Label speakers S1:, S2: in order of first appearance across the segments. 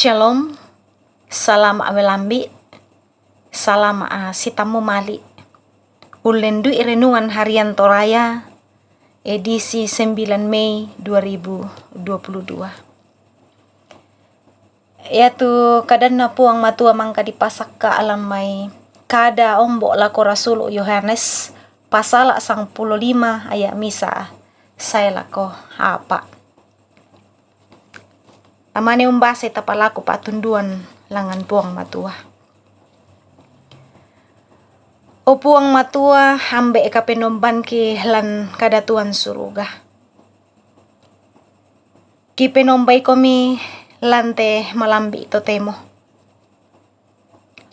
S1: Shalom, salam awelambi, salam sitamu mali. Ulendu renungan harian Toraya, edisi 9 Mei 2022. Yaitu kadana puang matua mangka dipasak ka alam mai kada ombok lako Rasul Yohanes pasal 15 ayat misa saya lako apa. Amane umbase tapalaku patunduan langan puang matua. O puang matua hambe ka penomban ki lan kadatuan suruga. Ki penombai komi lante malambi totemo.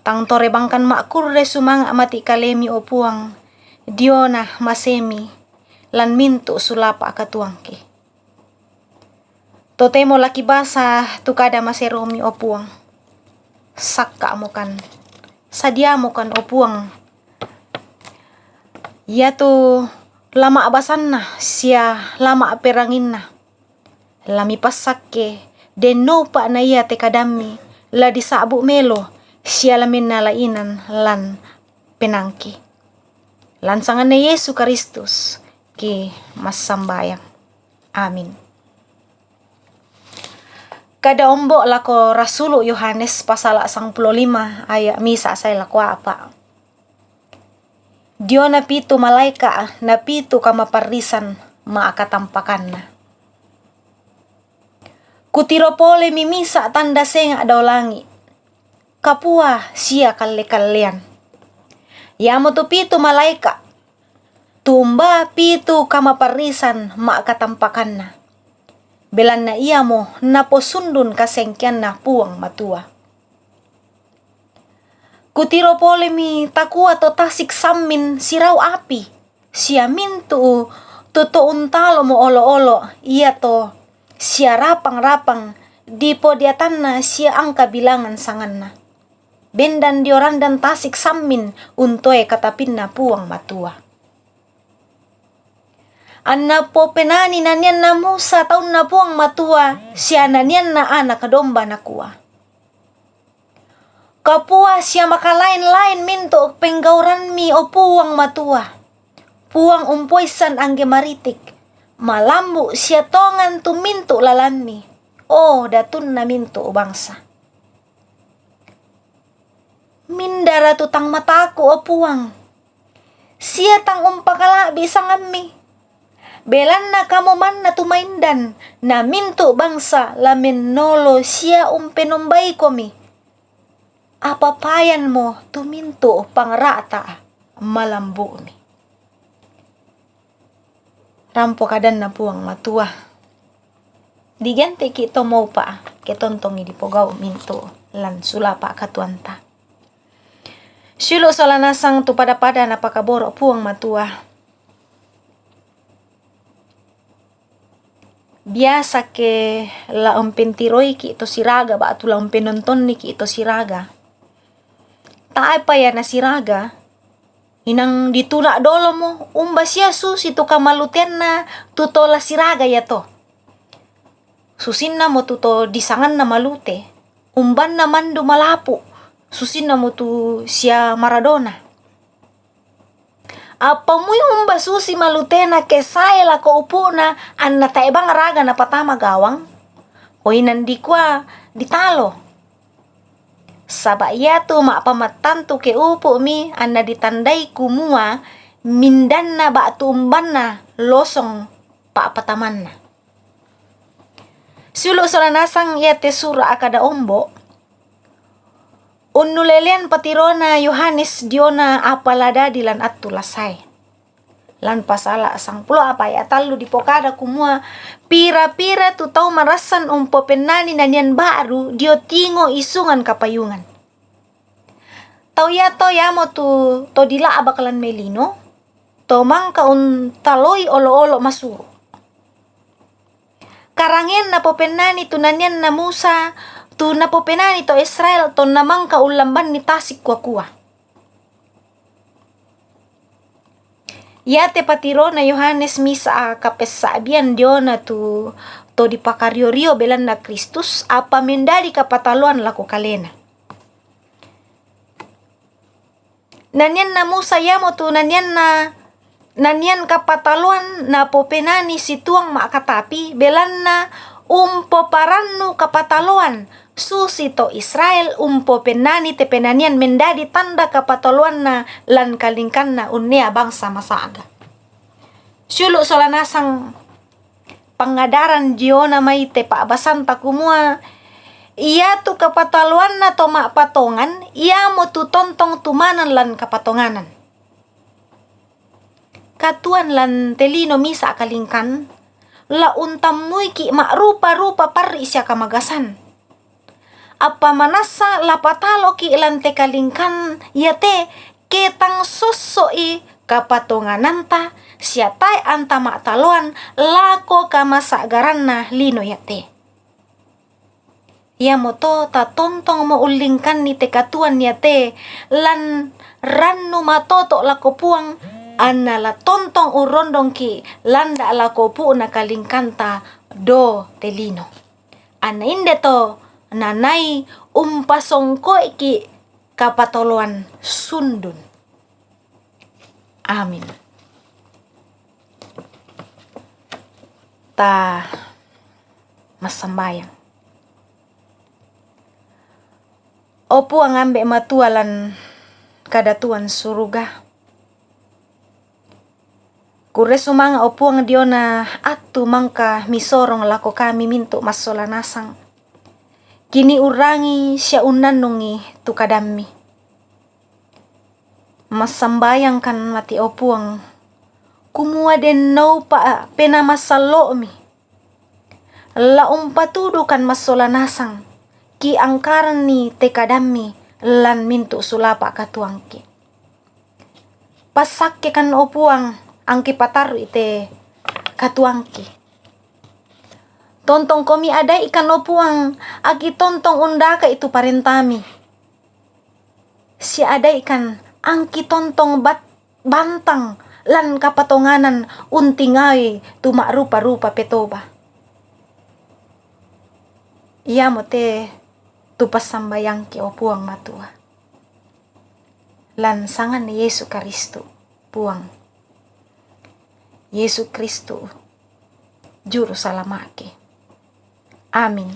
S1: Tang tore bangkan makur re sumang amati kalemi o puang diona masemi lan mintu sulapa katuangki. Totemo laki basa tukada maseromi o puang. Sakka mo kan. Sadia mo kan o puang. Ya tu lama abasan na sia lama aperangin na. Lami pasakke deno pa na iya te kadami la disabu melo sia lamin na lainan lan penangki. Lansangan na Yesu Kristus ki masambayang. Amin. Kada ombok lako Rasulu Yohanes pasal 15 ayat misa saya lako apa. Dio na pitu malaika na pitu kamaparisan maakatampakan na. Kutiro pole mimisa tanda senga daw langi. Kapua sia kalle-kallean. Yamo tu pitu malaika. Tumba pitu kamaparisan maakatampakan na. Belan na iya mo naposundun kasengkian na puang matua. Kutiro pole mi takua to tasik samin siraw api. Siamin tu untalo mo olo-olo. Iya to sia rapang-rapang di podiatan na sia angka bilangan sangan na. Bendan dioran dan tasik samin untoe katapin na puang matua. Anna po penani nanian na Musa taon na puang matua siya nanian na anak kadomba na kuwa. Kapua siya makalain-lain minto penggauran mi o puang matua. Puang umpoisan angge maritik. Malambu siya tongan tu minto lalan mi. O datun na minto o bangsa. Mindara tu tang mataku o puang. Siya tang umpakala bisang mi. Belan na kamo man na tumaindan na minto bangsa lamin nolo siya penumbay komi. Apapayan mo tuminto pangrata malambu mi. Rampo kadan na puang matua. Digante kito mo pa ketontongi di pogaw minto lan sulapa katuanta. Silo salanasang tu pada-pada napakaboro puang matua. Biasa ke la tiroy ki ito siraga ba atu la nonton ni ki ito siraga. Taay pa ya na siraga. Inang ditula dolo mo umba siya susi to kamaluten na tuto la siraga ya to. Susin na mo tuto disangan na malute. Umban naman do malapo. Susin na mo tu siya Maradona. Apa mo yung basusi malutena kesaya la ko upo na an nataibang raga na patama gawang? Hoy nandi kwa ditalo. Sabaya tu maapamatanto ke upo mi an na ditandai kumua mindan na ba tumban na losong paapataman na. Sulo salanasang yate sura akada ombo. Unulelian patirona Yohanes diona apalada dilan atulasay. Lan pasala 10 apa ya talu di pokada kumua pira-pira tu tau marasan penani nanian baru dio tingo isungan kapayungan. Tau ya to yamo to dila abakalan melino to mangka taloi olo-olo masuro. Karangen na penani tu nanian na Musa tu napopenani to Israel to namang kaulamban ni tasik kwa. Yate patiro na Yohanes misa kapesabian diona tu to dipakario-rio belan na Kristus apa mendadi kapataluan lako kalena. Nanyan na Musa yamo tu nanyan kapataluan na popenani situang makatapi belan na parannu kapataluan susi to Israel penani te penanian mendadi tanda kapataluan na lan kalingkan na unnea bangsa masaga. Syulu solanasang pangadaran jiona mai te paabasanta kumua iya tu kapataluan na to patongan, iya mo tu tontong tumanan lan kapatonganan. Katuan lan telino misa kalingkan, la untam muiki mak rupa-rupa pari siya kamagasan. Apa manasa la patalo ki lan te kalingkan, iya te ketang susoi kapatongananta, siya tay anta mak taloan, lako kamasagaran na lino yate. Ia moto ta tontong mo ulingkan ni te katuan niya te lan rannu matoto lako puang anna la tontong urondong ki landa lako pu na kalingkanta do telino. Ana inde to nanai umpasongko iki kapatoloan sundun. Amin. Ta masambayang. Opo ang ambe matualan kadatuan suruga. Kure sumanga opo ang diona atu mangka misorong lako kami minto masolanasang. Kini urangi siya unanungi tu kadami. Masambayang kan mati opo ang kumua den no pa penamasalo mi. Laong patudo kan masolanasang. Ki angkaran ni te kadami lan mintu sulapa katuangki. Pasakke kan opuang angki pataru ite katuangki. Tontong komi ada ikan opuang agi tontong undaka itu parentami. Si ada ikan angki tontong bantang lan kapatonganan untingai tumak rupa-rupa petoba. Ia mote tu pasambayang ki opuang matua. Lansangan ni Yesu Kristo puang. Yesu Kristo juru salamake. Amin.